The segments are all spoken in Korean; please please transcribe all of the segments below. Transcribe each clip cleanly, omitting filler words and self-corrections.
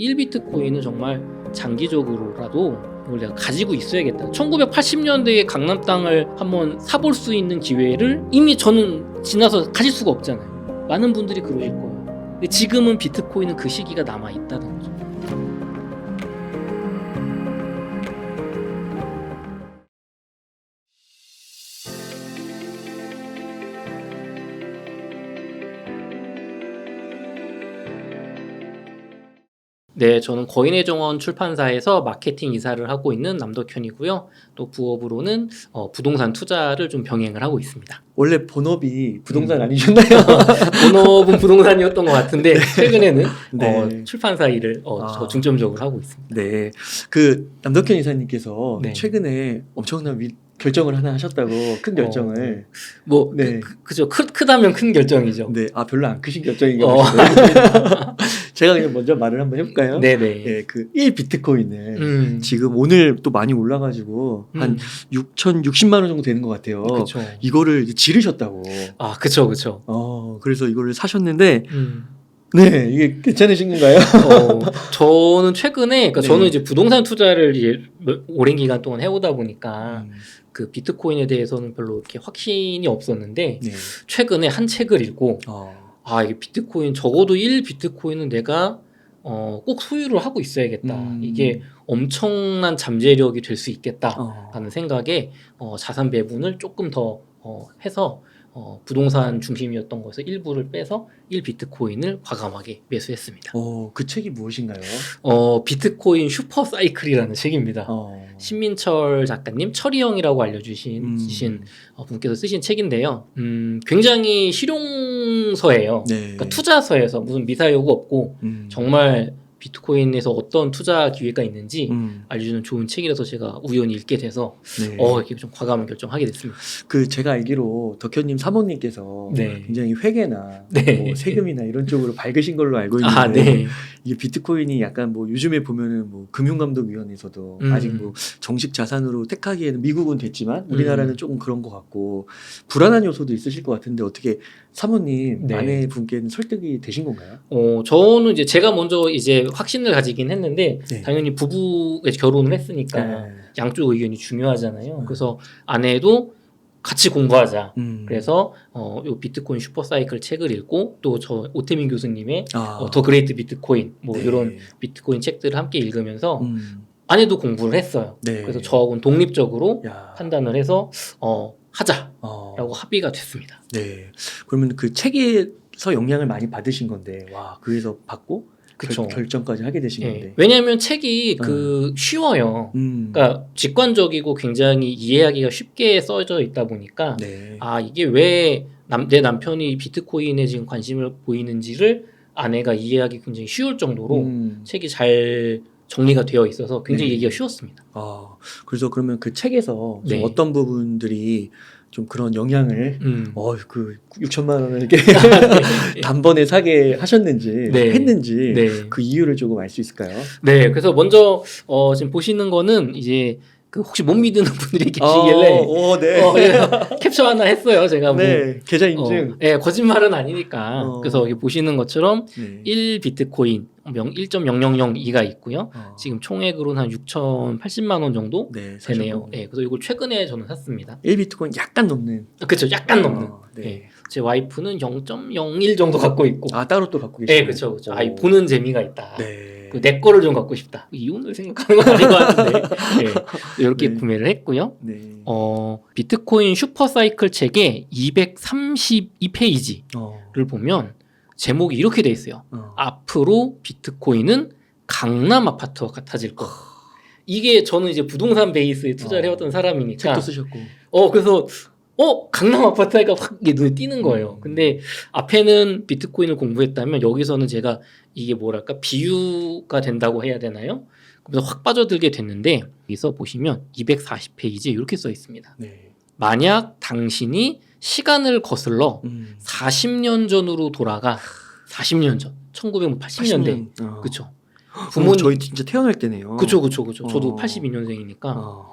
1비트코인은 정말 장기적으로라도 이걸 내가 가지고 있어야겠다. 1980년대에 강남 땅을 한번 사볼 수 있는 기회를 이미 저는 지나서 가질 수가 없잖아요. 많은 분들이 그러실 거예요. 근데 지금은 비트코인은 그 시기가 남아있다는 거죠. 네, 저는 거인의 정원 출판사에서 마케팅 이사를 하고 있는 남덕현이고요. 또 부업으로는 부동산 투자를 좀 병행을 하고 있습니다. 원래 본업이 부동산 아니셨나요? 본업은 부동산이었던 것 같은데 최근에는 네. 출판사 일을 저 중점적으로 하고 있습니다. 네, 그 남덕현 이사님께서 네. 최근에 엄청난 결정을 하나 하셨다고. 큰 결정을. 뭐 네. 그죠. 크다면 큰 결정이죠. 네, 별로 안 크신 결정인가 보시네요. 제가 그냥 먼저 말을 한번 해볼까요? 네네. 네, 그 1비트코인을 지금 오늘 또 많이 올라가지고 한 6,060만 원 정도 되는 것 같아요. 그쵸. 이거를 이제 지르셨다고. 아, 그쵸. 그래서 이거를 사셨는데, 음. 네, 이게 괜찮으신 건가요? 저는 최근에, 그러니까 네. 저는 이제 부동산 투자를 이제 오랜 기간 동안 해오다 보니까 그 비트코인에 대해서는 별로 이렇게 확신이 없었는데 네. 최근에 한 책을 읽고 이게 비트코인 적어도 1비트코인은 내가 꼭 소유를 하고 있어야겠다. 이게 엄청난 잠재력이 될 수 있겠다라는 생각에 자산 배분을 조금 더 해서 부동산 중심이었던 것에서 일부를 빼서 1비트코인을 과감하게 매수했습니다. 그 책이 무엇인가요? 비트코인 슈퍼 사이클이라는 책입니다. 신민철 작가님, 철이 형이라고 알려주신 분께서 쓰신 책인데요. 굉장히 실용서예요. 네. 그러니까 투자서에서 무슨 미사여구 없고 정말 비트코인에서 어떤 투자 기회가 있는지 알려주는 좋은 책이라서 제가 우연히 읽게 돼서 이렇게 좀 과감한 결정하게 됐습니다. 그 제가 알기로 덕현님 사모님께서 네. 굉장히 회계나 네. 뭐 세금이나 이런 쪽으로 밝으신 걸로 알고 있는데 네. 이게 비트코인이 약간 뭐 요즘에 보면은 뭐 금융감독위원회에서도 아직 뭐 정식 자산으로 택하기에는 미국은 됐지만 우리나라는 조금 그런 것 같고 불안한 요소도 있으실 것 같은데 어떻게 사모님 네. 아내분께는 설득이 되신 건가요? 저는 이제 제가 먼저 이제 확신을 가지긴 했는데 네. 당연히 부부가 결혼을 했으니까 양쪽 의견이 중요하잖아요. 그래서 아내도 같이 공부하자. 그래서 요 비트코인 슈퍼사이클 책을 읽고 또 저 오태민 교수님의 더 그레이트 비트코인 뭐 네. 이런 비트코인 책들을 함께 읽으면서 아내도 공부를 했어요. 네. 그래서 저하고는 독립적으로 야. 판단을 해서 하자라고 합의가 됐습니다. 네. 그러면 그 책에서 영향을 많이 받으신 건데 그래서 받고 그쵸. 결정까지 하게 되신 건데. 왜냐하면 책이 쉬워요. 그러니까 직관적이고 굉장히 이해하기가 쉽게 써져 있다 보니까 이게 왜 내 남편이 비트코인에 지금 관심을 보이는지를 아내가 이해하기 굉장히 쉬울 정도로 책이 잘 정리가 되어 있어서 굉장히 얘기가 쉬웠습니다. 그래서 그러면 그 책에서 좀 어떤 부분들이 좀 그런 영향을 그 6천만 원을 이렇게 단번에 사게 하셨는지 했는지 그 이유를 조금 알 수 있을까요? 네, 그래서 먼저 지금 보시는 거는 이제 그 혹시 못 믿는 분들이 계시길래 캡처 하나 했어요. 제가 계좌 인증. 거짓말은 아니니까. 그래서 여기 보시는 것처럼 1비트코인 1.0002가 있고요. 지금 총액으로는 한 6,080만 원 정도 되네요. 그래서 이걸 최근에 저는 샀습니다. 1비트코인 약간 넘는. 그렇죠. 약간 넘는. 제 와이프는 0.01 정도 갖고 있고. 따로 또 갖고 계시네요. 그렇죠. 보는 재미가 있다. 내 거를 좀 갖고 싶다. 이혼을 생각하는 건 아닌 것 같은데. 이렇게 구매를 했고요. 비트코인 슈퍼사이클 책의 232페이지를 보면 제목이 이렇게 돼 있어요. 앞으로 비트코인은 강남 아파트와 같아질 것. 이게 저는 이제 부동산 베이스에 투자를 해왔던 사람이니까. 책도 쓰셨고. 그래서 강남 아파트가 확 눈에 띄는 거예요. 근데 앞에는 비트코인을 공부했다면 여기서는 제가 이게 뭐랄까 비유가 된다고 해야 되나요? 그래서 확 빠져들게 됐는데 여기서 보시면 240페이지에 이렇게 써 있습니다. 만약 당신이 시간을 거슬러 40년 전으로 돌아가 40년 전 1980년대 그렇죠. 저희 진짜 태어날 때네요. 그렇죠. 저도 82년생이니까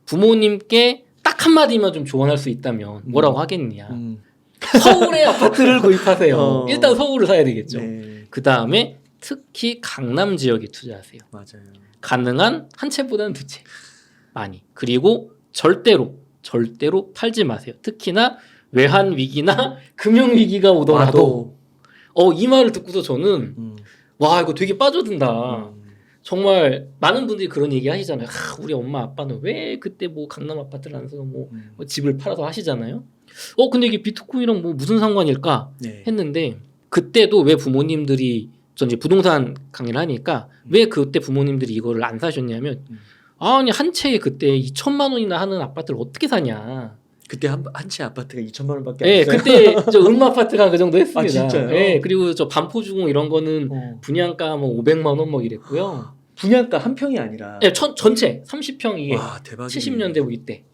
부모님께 딱 한마디만 좀 조언할 수 있다면 뭐라고 하겠느냐. 서울에 아파트를 구입하세요. 일단 서울을 사야 되겠죠. 그 다음에 특히 강남 지역에 투자하세요. 맞아요. 가능한 한 채보다는 두 채 많이. 그리고 절대로 팔지 마세요. 특히나 외환 위기나 금융 위기가 오더라도 이 말을 듣고서 저는 와 이거 되게 빠져든다. 정말 많은 분들이 그런 얘기 하시잖아요. 우리 엄마 아빠는 왜 그때 뭐 강남 아파트를 안 사서 뭐 집을 팔아서 하시잖아요. 근데 이게 비트코인이랑 뭐 무슨 상관일까 했는데 그때도 왜 부모님들이 전 이제 부동산 강의를 하니까 왜 그때 부모님들이 이거를 안 사셨냐면 아니 한 채에 그때 2천만 원이나 하는 아파트를 어떻게 사냐. 그때 한 채 아파트가 2천만 원밖에 안 했어요. 그때 저 아파트가 그 정도 했습니다. 진짜요? 그리고 저 반포주공 이런 거는 분양가 뭐 500만 원 뭐 이랬고요. 분양가 한 평이 아니라. 전체 30평 이게. 와, 대박이네. 70년대 우리 때.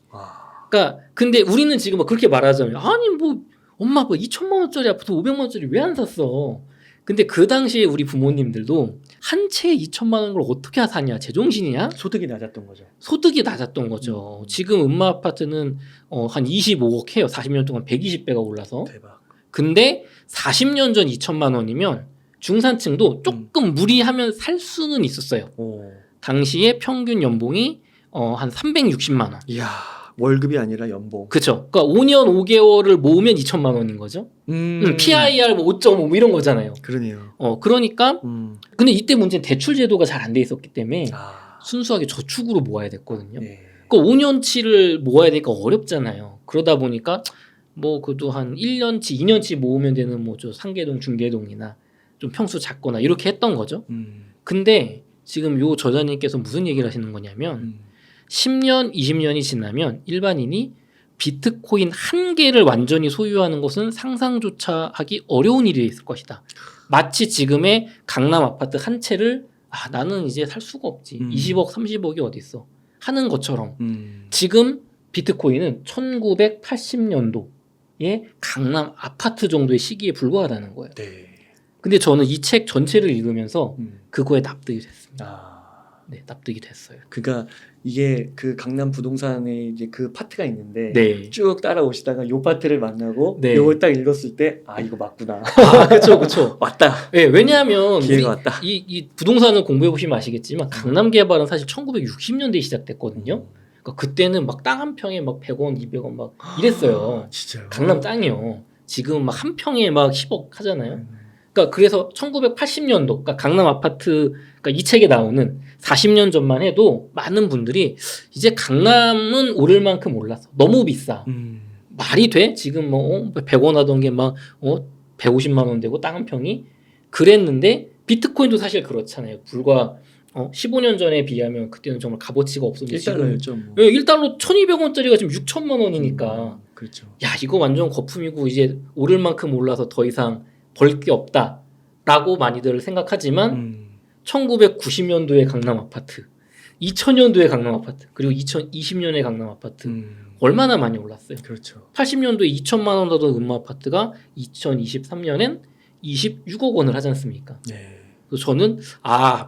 그러니까 근데 우리는 지금 그렇게 말하잖아요. 아니 뭐 엄마 뭐 2천만 원짜리 아파트 500만 원짜리 왜 안 샀어? 근데 그 당시에 우리 부모님들도 한 채에 2천만 원을 어떻게 사냐? 제정신이냐? 소득이 낮았던 거죠. 소득이 낮았던 거죠. 지금 아파트는 한 25억 해요. 40년 동안 120배가 올라서. 대박. 근데 40년 전 2천만 원이면 중산층도 조금 무리하면 살 수는 있었어요. 당시에 평균 연봉이 한 360만 원. 이야, 월급이 아니라 연봉. 그렇죠. 그러니까 5년 5개월을 모으면 2천만 원인 거죠. PIR 뭐 5.5 뭐 이런 거잖아요. 그러네요. 그러니까 근데 이때 문제는 대출 제도가 잘 안 돼 있었기 때문에 순수하게 저축으로 모아야 됐거든요. 그러니까 5년치를 모아야 되니까 어렵잖아요. 그러다 보니까 뭐 그래도 한 1년치, 2년치 모으면 되는 뭐 저 상계동, 중계동이나 좀 평수 작거나 이렇게 했던 거죠. 근데 지금 요 저자님께서 무슨 얘기를 하시는 거냐면 10년, 20년이 지나면 일반인이 비트코인 한 개를 완전히 소유하는 것은 상상조차 하기 어려운 일이 있을 것이다. 마치 지금의 강남 아파트 한 채를 나는 이제 살 수가 없지. 20억, 30억이 어디 있어. 하는 것처럼 지금 비트코인은 1980년도에 강남 아파트 정도의 시기에 불과하다는 거예요. 근데 저는 이 책 전체를 읽으면서 그거에 납득이 됐습니다. 납득이 됐어요. 그러니까 이게 그 강남 부동산에 이제 그 파트가 있는데 쭉 따라오시다가 요 파트를 만나고 요걸 딱 읽었을 때 이거 맞구나. 그렇죠. 왔다. 왜냐하면 기회가 왔다. 이 부동산을 공부해 보시면 아시겠지만 강남 개발은 사실 1960년대에 시작됐거든요. 그러니까 그때는 막 땅 한 평에 막 100원, 200원 막 이랬어요. 진짜요? 강남 땅이요. 지금 막 한 평에 막 10억 하잖아요. 그러니까 그래서 1980년도, 그러니까 강남 아파트, 그러니까 이 책에 나오는 40년 전만 해도 많은 분들이 이제 강남은 오를 만큼 올랐어. 너무 비싸. 말이 돼? 지금 뭐 100원 하던 게 막 150만 원 되고 땅 한 평이 그랬는데 비트코인도 사실 그렇잖아요. 불과 15년 전에 비하면 그때는 정말 값어치가 없었는데 1달러였죠. 뭐. 1달러 1,200원짜리가 지금 6천만 원이니까 그렇죠. 야 이거 완전 거품이고 이제 오를 만큼 올라서 더 이상 벌 게 없다라고 많이들 생각하지만 1990년도에 강남 아파트, 2000년도에 강남 아파트, 그리고 2020년에 강남 아파트 얼마나 많이 올랐어요. 그렇죠. 80년도에 2천만 원 하던 아파트가 2023년엔 26억 원을 하지 않습니까? 그래서 저는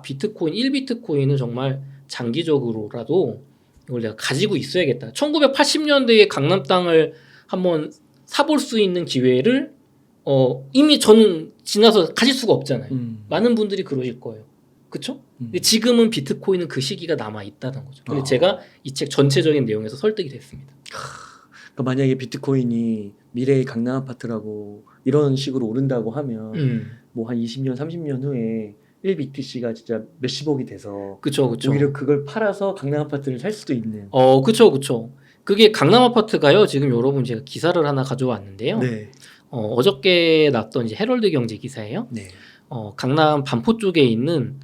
비트코인 1비트코인은 정말 장기적으로라도 이걸 내가 가지고 있어야겠다. 1980년대에 강남 땅을 한번 사볼 수 있는 기회를 이미 저는 지나서 가질 수가 없잖아요. 많은 분들이 그러실 거예요. 그렇죠? 근데 지금은 비트코인은 그 시기가 남아 있다는 거죠. 근데 제가 이 책 전체적인 내용에서 설득이 됐습니다. 그러니까 만약에 비트코인이 미래의 강남 아파트라고 이런 식으로 오른다고 하면 뭐 한 20년, 30년 후에 1BTC가 진짜 몇십억이 돼서 그쵸. 오히려 그걸 팔아서 강남 아파트를 살 수도 있는. 그쵸. 그게 강남 아파트가요. 지금 여러분 제가 기사를 하나 가져왔는데요. 어저께 났던 이제 헤럴드 경제 기사예요. 강남 반포 쪽에 있는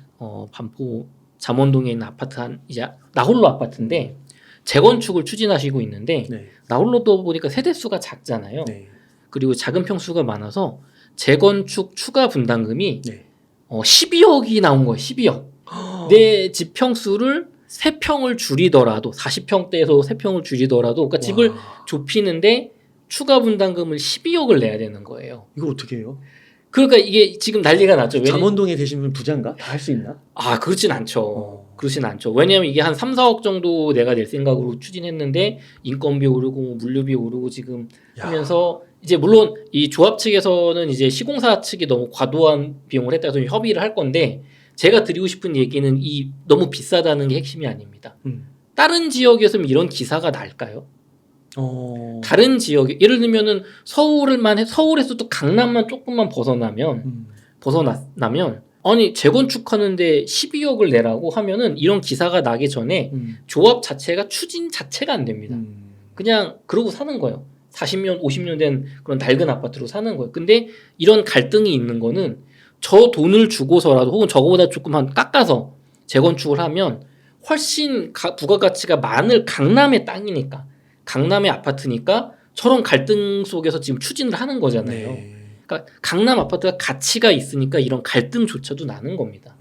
반포 잠원동에 있는 아파트 이제 나홀로 아파트인데 재건축을 추진하시고 있는데 나홀로도 보니까 세대수가 작잖아요. 그리고 작은 평수가 많아서 재건축 추가 분담금이 12억이 나온 거예요. 12억. 내 집 평수를 3평을 줄이더라도 40평대에서 3평을 줄이더라도 그러니까 집을 좁히는데 추가 분담금을 12억을 내야 되는 거예요. 이걸 어떻게 해요? 그러니까 이게 지금 난리가 났죠. 잠원동에 계신 분 부자인가? 다 할 수 있나? 그렇진 않죠. 그렇진 않죠. 왜냐하면 이게 한 3, 4억 정도 내가 낼 생각으로 추진했는데 인건비 오르고 물류비 오르고 지금 하면서 이제 물론 이 조합 측에서는 이제 시공사 측이 너무 과도한 비용을 했다 해서 협의를 할 건데 제가 드리고 싶은 얘기는 이 너무 비싸다는 게 핵심이 아닙니다. 다른 지역에서는 이런 기사가 날까요? 다른 지역에 예를 들면은 서울에서도 강남만 조금만 벗어나면 아니 재건축하는데 12억을 내라고 하면은 이런 기사가 나기 전에 조합 자체가 추진 자체가 안 됩니다. 그냥 그러고 사는 거예요. 40년, 50년 된 그런 낡은 아파트로 사는 거예요. 근데 이런 갈등이 있는 거는 저 돈을 주고서라도 혹은 저거보다 조금 한 깎아서 재건축을 하면 훨씬 부가가치가 많을 강남의 땅이니까 강남의 아파트니까 저런 갈등 속에서 지금 추진을 하는 거잖아요. 네. 그러니까 강남 아파트가 가치가 있으니까 이런 갈등조차도 나는 겁니다.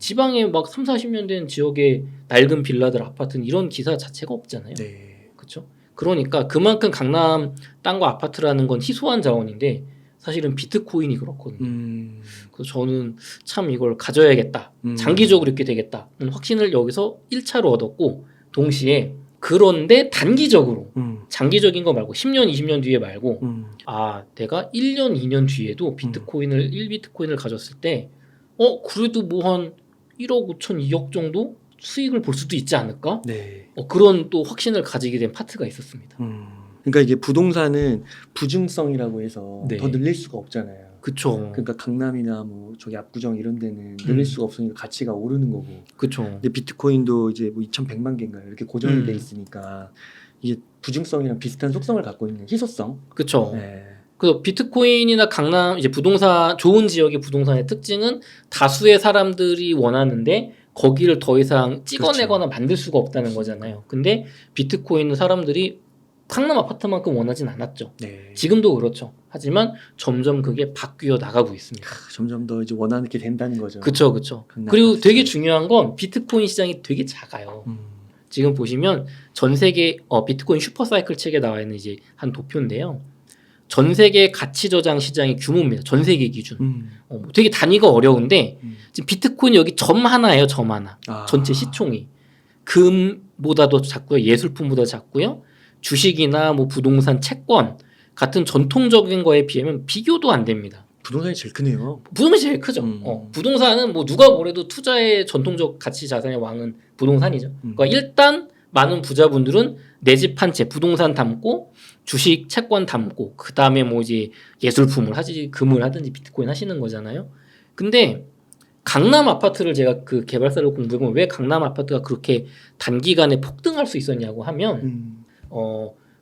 지방에 막 3, 40년 된 지역의 낡은 빌라들 아파트는 이런 기사 자체가 없잖아요. 네. 그렇죠? 그러니까 그만큼 강남 땅과 아파트라는 건 희소한 자원인데 사실은 비트코인이 그렇거든요. 그래서 저는 참 이걸 가져야겠다. 장기적으로 이렇게 되겠다는 확신을 여기서 1차로 얻었고 동시에 그런데 단기적으로 장기적인 거 말고 10년, 20년 뒤에 말고 내가 1년, 2년 뒤에도 비트코인을 1비트코인을 가졌을 때 그래도 뭐 한 1억 5천, 2억 정도 수익을 볼 수도 있지 않을까? 네. 그런 또 확신을 가지게 된 파트가 있었습니다. 그러니까 이게 부동산은 부증성이라고 해서 네. 더 늘릴 수가 없잖아요. 그쵸. 그러니까 강남이나 뭐 저기 압구정 이런 데는 늘릴 수가 없으니까 가치가 오르는 거고. 그쵸. 근데 비트코인도 이제 뭐 2,100만 개인가요? 이렇게 고정이 돼 있으니까 이게 부증성이랑 비슷한 속성을 갖고 있는 희소성. 그쵸. 네. 그래서 비트코인이나 강남 이제 부동산 좋은 지역의 부동산의 특징은 다수의 사람들이 원하는데 거기를 더 이상 찍어내거나 만들 수가 없다는 거잖아요. 근데 비트코인은 사람들이 강남 아파트만큼 원하진 않았죠. 네. 지금도 그렇죠. 하지만 점점 그게 바뀌어 나가고 있습니다. 점점 더 이제 원하는 게 된다는 거죠. 그렇죠, 그렇죠. 그리고 되게 중요한 건 비트코인 시장이 되게 작아요. 지금 보시면 전 세계 비트코인 슈퍼사이클 책에 나와 있는 이제 한 도표인데요. 전 세계 가치 저장 시장의 규모입니다. 전 세계 기준. 되게 단위가 어려운데 지금 비트코인 여기 점 하나예요. 점 하나. 전체 시총이 금보다도 작고요. 예술품보다 작고요. 주식이나 뭐 부동산, 채권 같은 전통적인 거에 비하면 비교도 안 됩니다. 부동산이 제일 크네요. 부동산이 제일 크죠. 부동산은 뭐 누가 뭐래도 투자의 전통적 가치 자산의 왕은 부동산이죠. 그러니까 일단 많은 부자분들은 내 집 한 채 부동산 담고 주식, 채권 담고 그 다음에 뭐 이제 예술품을 하지 금을 하든지 비트코인 하시는 거잖아요. 근데 강남 아파트를 제가 그 개발사를 공부해보면 왜 강남 아파트가 그렇게 단기간에 폭등할 수 있었냐고 하면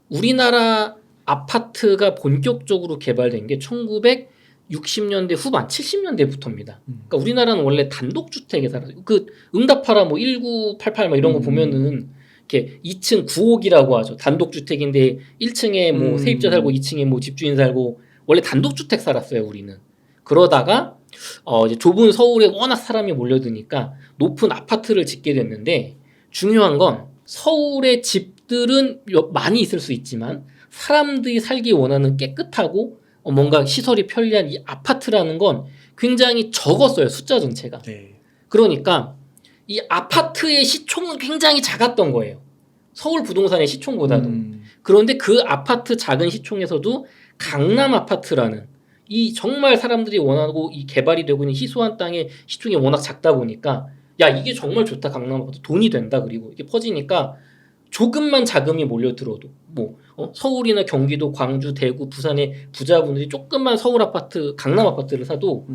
우리나라 아파트가 본격적으로 개발된 게 1960년대 후반, 70년대부터입니다. 그러니까 우리나라는 원래 단독주택에 살아요. 그 응답하라 뭐 1988 막 이런 거 보면은 이렇게 2층 9옥이라고 하죠. 단독주택인데 1층에 뭐 세입자 살고 2층에 뭐 집주인 살고 원래 단독주택 살았어요, 우리는. 그러다가 이제 좁은 서울에 워낙 사람이 몰려드니까 높은 아파트를 짓게 됐는데 중요한 건 서울의 집들은 많이 있을 수 있지만 사람들이 살기 원하는 깨끗하고 뭔가 시설이 편리한 이 아파트라는 건 굉장히 적었어요. 숫자 전체가. 네. 그러니까 이 아파트의 시총은 굉장히 작았던 거예요. 서울 부동산의 시총보다도. 그런데 그 아파트 작은 시총에서도 강남 아파트라는 이 정말 사람들이 원하고 이 개발이 되고 있는 희소한 땅의 시총이 워낙 작다 보니까 야 이게 정말 좋다 강남 아파트 돈이 된다 그리고 이게 퍼지니까 조금만 자금이 몰려들어도 뭐 서울이나 경기도, 광주, 대구, 부산의 부자분들이 조금만 서울 아파트, 강남 아파트를 사도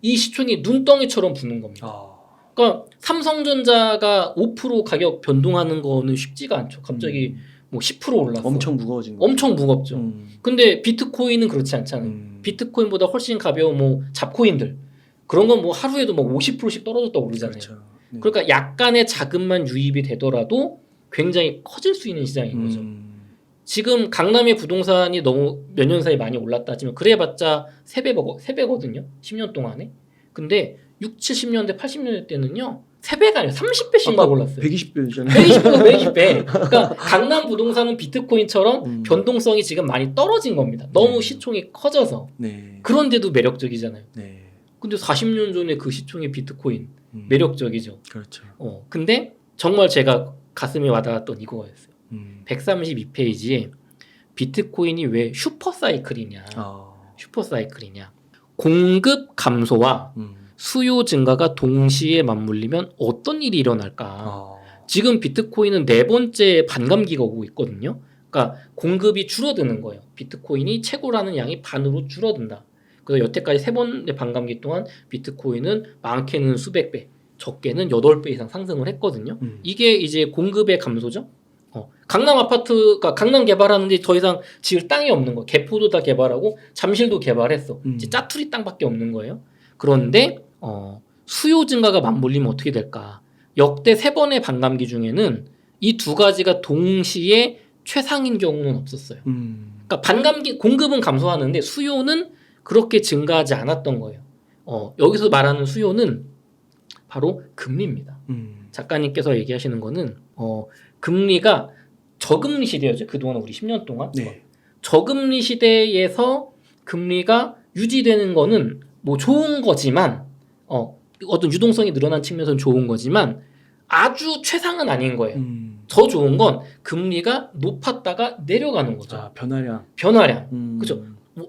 이 시총이 눈덩이처럼 붙는 겁니다. 그러니까 삼성전자가 5% 가격 변동하는 거는 쉽지가 않죠. 갑자기 뭐 10% 올랐어. 엄청 무거워진 거죠. 엄청 무겁죠. 근데 비트코인은 그렇지 않잖아요. 비트코인보다 훨씬 가벼운 뭐 잡코인들 그런 건 뭐 하루에도 뭐 50%씩 떨어졌다고 그러잖아요. 그렇죠. 네. 그러니까 약간의 자금만 유입이 되더라도 굉장히 커질 수 있는 시장인 거죠. 지금 강남의 부동산이 너무 몇 년 사이 많이 올랐다 하지만 그래봤자 3배거든요. 10년 동안에. 근데 60, 70년대, 80년대 때는요. 3배가 아니라 30배씩 막 올랐어요. 120배잖아요. 120배, 120배. 그러니까 강남 부동산은 비트코인처럼 변동성이 지금 많이 떨어진 겁니다. 너무 시총이 커져서. 네. 그런데도 매력적이잖아요. 네. 근데 40년 전에 그 시총의 비트코인 매력적이죠. 그렇죠. 근데 정말 제가 가슴에 와닿았던 이거였어요. 132페이지에 비트코인이 왜 슈퍼사이클이냐. 슈퍼사이클이냐. 공급 감소와 수요 증가가 동시에 맞물리면 어떤 일이 일어날까. 지금 비트코인은 4번째 반감기가 오고 있거든요. 그러니까 공급이 줄어드는 거예요. 비트코인이 채굴하는 양이 반으로 줄어든다. 그래서 여태까지 3번의 반감기 동안 비트코인은 많게는 수백 배, 적게는 8배 이상 상승을 했거든요. 이게 이제 공급의 감소죠. 강남 아파트가 강남 개발하는데 더 이상 지을 땅이 없는 거예요. 개포도 다 개발하고 잠실도 개발했어. 이제 짜투리 땅밖에 없는 거예요. 그런데 수요 증가가 맞물리면 어떻게 될까? 역대 3번의 반감기 중에는 이 두 가지가 동시에 최상인 경우는 없었어요. 그러니까 반감기 공급은 감소하는데 수요는 그렇게 증가하지 않았던 거예요. 여기서 말하는 수요는 바로 금리입니다. 작가님께서 얘기하시는 거는 금리가 저금리 시대였죠. 그동안 우리 10년 동안. 네. 저금리 시대에서 금리가 유지되는 거는 뭐 좋은 거지만 어떤 유동성이 늘어난 측면에서는 좋은 거지만 아주 최상은 아닌 거예요. 더 좋은 건 금리가 높았다가 내려가는 거죠. 변화량. 그렇죠.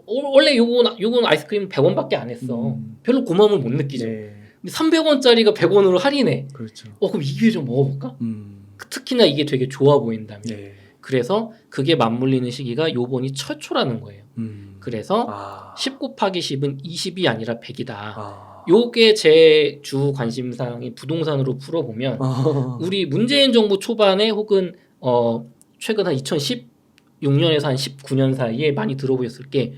원래 요건 아이스크림 100원밖에 안 했어. 별로 고마움을 못 느끼죠. 네. 근데 300원짜리가 100원으로 할인해. 그렇죠. 그럼 이 기회에 좀 먹어볼까? 특히나 이게 되게 좋아 보인다면. 네. 그래서 그게 맞물리는 시기가 요번이 최초라는 거예요. 그래서 10 곱하기 10은 20이 아니라 100이다. 요게 제 주 관심사항인 부동산으로 풀어보면 우리 문재인 정부 초반에 혹은 최근 한 2016년에서 한 19년 사이에 많이 들어보셨을 게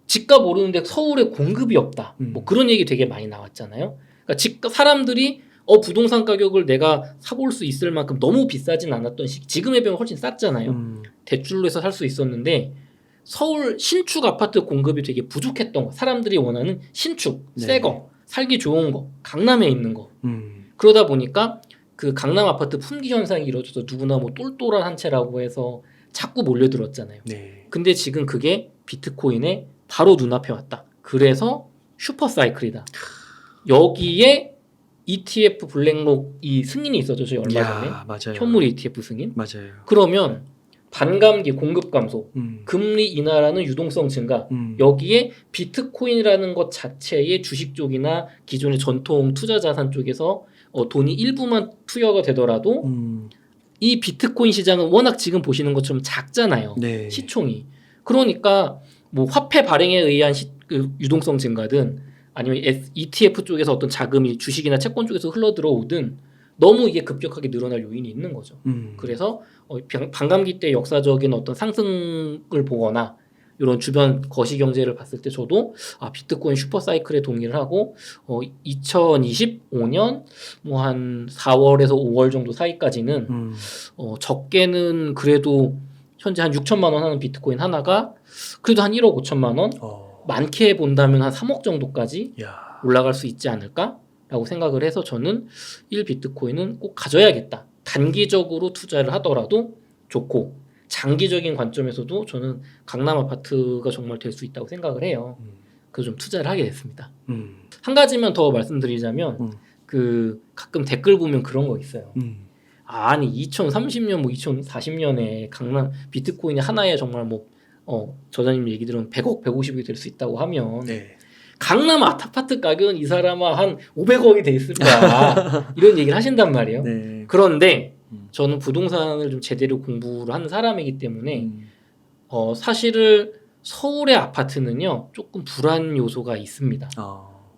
집값 오르는데 서울에 공급이 없다. 뭐 그런 얘기 되게 많이 나왔잖아요. 그러니까 사람들이 부동산 가격을 내가 사볼 수 있을 만큼 너무 비싸진 않았던 시기. 지금에 비하면 훨씬 쌌잖아요. 대출로 해서 살 수 있었는데 서울 신축 아파트 공급이 되게 부족했던 거. 사람들이 원하는 신축, 새 거, 살기 좋은 거, 강남에 있는 거. 그러다 보니까 그 강남 아파트 품귀 현상이 이루어져서 누구나 뭐 똘똘한 한 채라고 해서 자꾸 몰려들었잖아요. 네. 근데 지금 그게 비트코인에 바로 눈앞에 왔다. 그래서 슈퍼사이클이다. 여기에 ETF 블랙록 이 승인이 있었죠. 얼마 전에. 맞아요. 현물 ETF 승인. 맞아요. 그러면 반감기 공급 감소, 금리 인하라는 유동성 증가, 여기에 비트코인이라는 것 자체의 주식 쪽이나 기존의 전통 투자 자산 쪽에서 돈이 일부만 투여가 되더라도 이 비트코인 시장은 워낙 지금 보시는 것처럼 작잖아요. 네. 시총이. 그러니까 뭐 화폐 발행에 의한 그 유동성 증가든 아니면 ETF 쪽에서 어떤 자금이 주식이나 채권 쪽에서 흘러 들어오든 너무 이게 급격하게 늘어날 요인이 있는 거죠. 그래서 반감기 때 역사적인 어떤 상승을 보거나 이런 주변 거시 경제를 봤을 때 저도 비트코인 슈퍼사이클에 동의를 하고 2025년 뭐 한 4월에서 5월 정도 사이까지는 적게는 그래도 현재 한 6천만 원 하는 비트코인 하나가 그래도 한 1억 5천만 원, 많게 본다면 한 3억 정도까지 올라갈 수 있지 않을까라고 생각을 해서 저는 1비트코인은 꼭 가져야겠다. 단기적으로 투자를 하더라도 좋고 장기적인 관점에서도 저는 강남 아파트가 정말 될 수 있다고 생각을 해요. 그래서 좀 투자를 하게 됐습니다. 한 가지만 더 말씀드리자면 그 가끔 댓글 보면 그런 거 있어요. 아니 2030년 뭐 2040년에 강남 비트코인이 하나에 정말 뭐 저자님 얘기 들으면 100억 150억이 될 수 있다고 하면 강남 아파트 가격은 이 사람아 한 500억이 돼 있을 거야. 이런 얘기를 하신단 말이에요. 네. 그런데 저는 부동산을 좀 제대로 공부를 하는 사람이기 때문에 사실은 서울의 아파트는요 조금 불안 요소가 있습니다.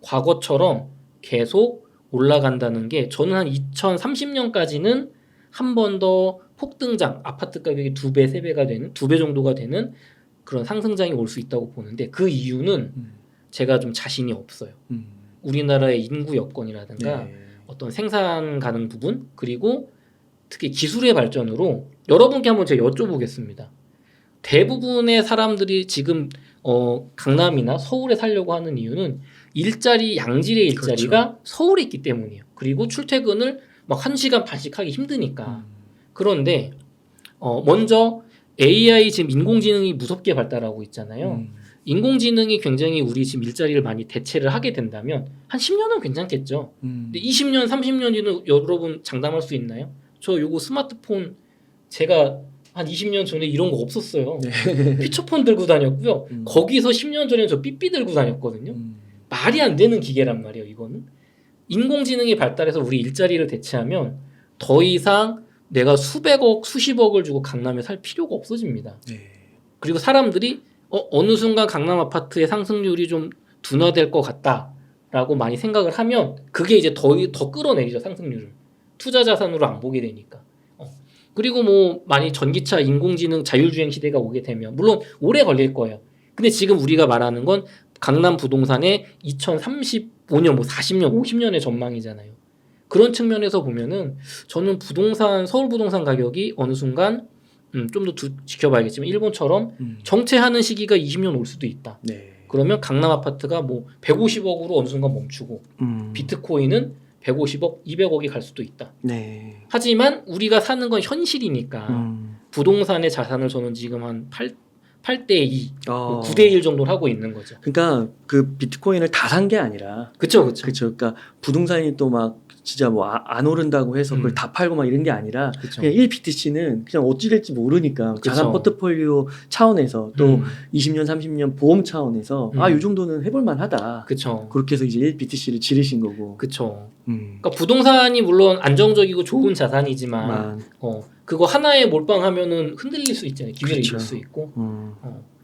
과거처럼 계속 올라간다는 게 저는 한 2030년까지는 한 번 더 폭등장 아파트 가격이 2배, 3배가 되는 2배 정도가 되는 그런 상승장이 올 수 있다고 보는데 그 이유는 제가 좀 자신이 없어요. 우리나라의 인구 여건이라든가 어떤 생산 가능 부분 그리고 특히 기술의 발전으로 여러분께 한번 제가 여쭤보겠습니다. 대부분의 사람들이 지금 강남이나 서울에 살려고 하는 이유는 일자리 양질의 일자리가 그렇죠. 서울에 있기 때문이에요. 그리고 출퇴근을 막 1시간 반씩 하기 힘드니까. 그런데 먼저 AI 지금 인공지능이 무섭게 발달하고 있잖아요. 인공지능이 굉장히 우리 지금 일자리를 많이 대체를 하게 된다면 한 10년은 괜찮겠죠. 근데 20년, 30년 뒤는 여러분 장담할 수 있나요? 저 요거 스마트폰 제가 한 20년 전에 이런 거 없었어요. 피처폰 들고 다녔고요. 거기서 10년 전에 저 삐삐 들고 다녔거든요. 말이 안 되는 기계란 말이에요. 이거는 인공지능이 발달해서 우리 일자리를 대체하면 더 이상 내가 수백억, 수십억을 주고 강남에 살 필요가 없어집니다. 그리고 사람들이 어느 순간 강남 아파트의 상승률이 좀 둔화될 것 같다라고 많이 생각을 하면 그게 이제 더 끌어내리죠. 상승률을. 투자 자산으로 안 보게 되니까. 그리고 뭐 많이 전기차, 인공지능, 자율주행 시대가 오게 되면 물론 오래 걸릴 거예요. 근데 지금 우리가 말하는 건 강남 부동산의 2035년, 뭐 40년, 50년의 전망이잖아요. 그런 측면에서 보면은 저는 서울 부동산 가격이 어느 순간 좀 더 지켜봐야겠지만 일본처럼 정체하는 시기가 20년 올 수도 있다. 그러면 강남 아파트가 뭐 150억으로 어느 순간 멈추고 비트코인은 150억, 200억이 갈 수도 있다. 하지만 우리가 사는 건 현실이니까 부동산의 자산을 저는 지금 한 8대2, 9대1 정도를 하고 있는 거죠. 그러니까 그 비트코인을 다 산 게 아니라 그렇죠. 그러니까 부동산이 또 막 진짜 뭐 안 오른다고 해서 그걸 다 팔고 막 이런 게 아니라 그냥 1BTC는 그냥 어찌 될지 모르니까 자산 포트폴리오 차원에서 또 20년, 30년 보험 차원에서 이 정도는 해볼 만하다. 그렇게 해서 이제 1BTC를 지르신 거고. 그러니까 부동산이 물론 안정적이고 좋은 자산이지만 그거 하나에 몰빵하면은 흔들릴 수 있잖아요. 기회를 잃을 수 있고.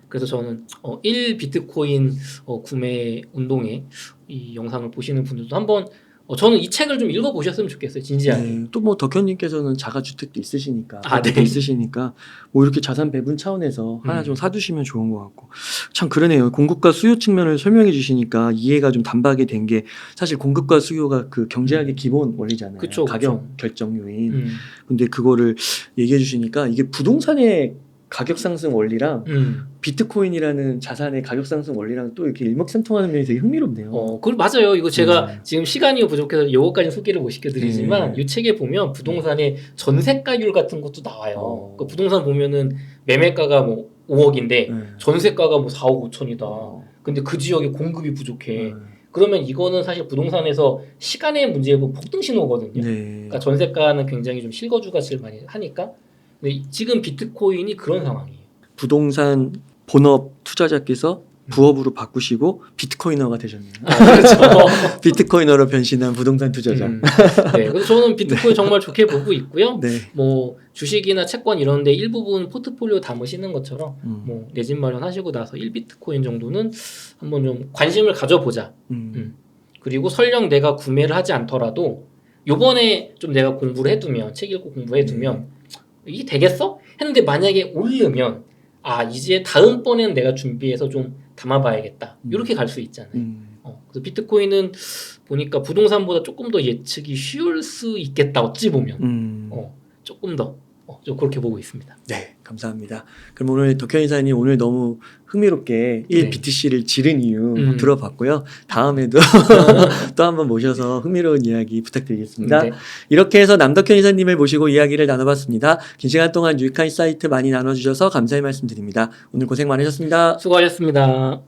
그래서 저는 1비트코인 구매 운동에 이 영상을 보시는 분들도 한번 저는 이 책을 좀 읽어보셨으면 좋겠어요. 진지하게. 또 뭐 덕현님께서는 자가주택도 있으시니까 있으시니까 뭐 이렇게 자산 배분 차원에서 하나 좀 사두시면 좋은 것 같고 참 그러네요. 공급과 수요 측면을 설명해 주시니까 이해가 좀 단박에 된 게 사실 공급과 수요가 그 경제학의 기본 원리잖아요. 가격 결정 요인. 근데 그거를 얘기해 주시니까 이게 부동산의 가격 상승 원리랑 비트코인이라는 자산의 가격 상승 원리랑 또 이렇게 일맥상통하는 면이 되게 흥미롭네요. 그걸 맞아요. 이거 제가 지금 시간이 부족해서 이거까지 소개를 못 시켜드리지만 이 책에 보면 부동산의 전세가율 같은 것도 나와요. 그러니까 부동산 보면은 매매가가 뭐 5억인데 전세가가 뭐 4억 5천이다. 근데 그 지역에 공급이 부족해. 그러면 이거는 사실 부동산에서 시간의 문제고 폭등 신호거든요. 그러니까 전세가는 굉장히 좀 실거주 가치를 많이 하니까. 근데 지금 비트코인이 그런 상황이에요. 부동산 본업 투자자께서 부업으로 바꾸시고 비트코이너가 되셨네요. 그렇죠. 비트코이너로 변신한 부동산 투자자. 그래서 저는 비트코인 정말 좋게 보고 있고요. 뭐 주식이나 채권 이런데 일부분 포트폴리오 담으시는 것처럼 뭐 내 집 마련하시고 나서 1비트코인 정도는 한번 좀 관심을 가져보자. 그리고 설령 내가 구매를 하지 않더라도 요번에 좀 내가 공부를 해두면 책 읽고 공부해두면 이게 되겠어? 했는데 만약에 오르면 이제 다음번에는 내가 준비해서 좀 담아봐야겠다. 이렇게 갈 수 있잖아요. 그래서 비트코인은 보니까 부동산보다 조금 더 예측이 쉬울 수 있겠다. 어찌 보면 조금 더 좀 그렇게 보고 있습니다. 네, 감사합니다. 그럼 오늘 덕현 이사님 오늘 너무 흥미롭게 1BTC를 지른 이유 들어봤고요. 다음에도 또 한번 모셔서 흥미로운 이야기 부탁드리겠습니다. 이렇게 해서 남덕현 이사님을 모시고 이야기를 나눠봤습니다. 긴 시간 동안 유익한 사이트 많이 나눠주셔서 감사의 말씀드립니다. 오늘 고생 많으셨습니다. 수고하셨습니다.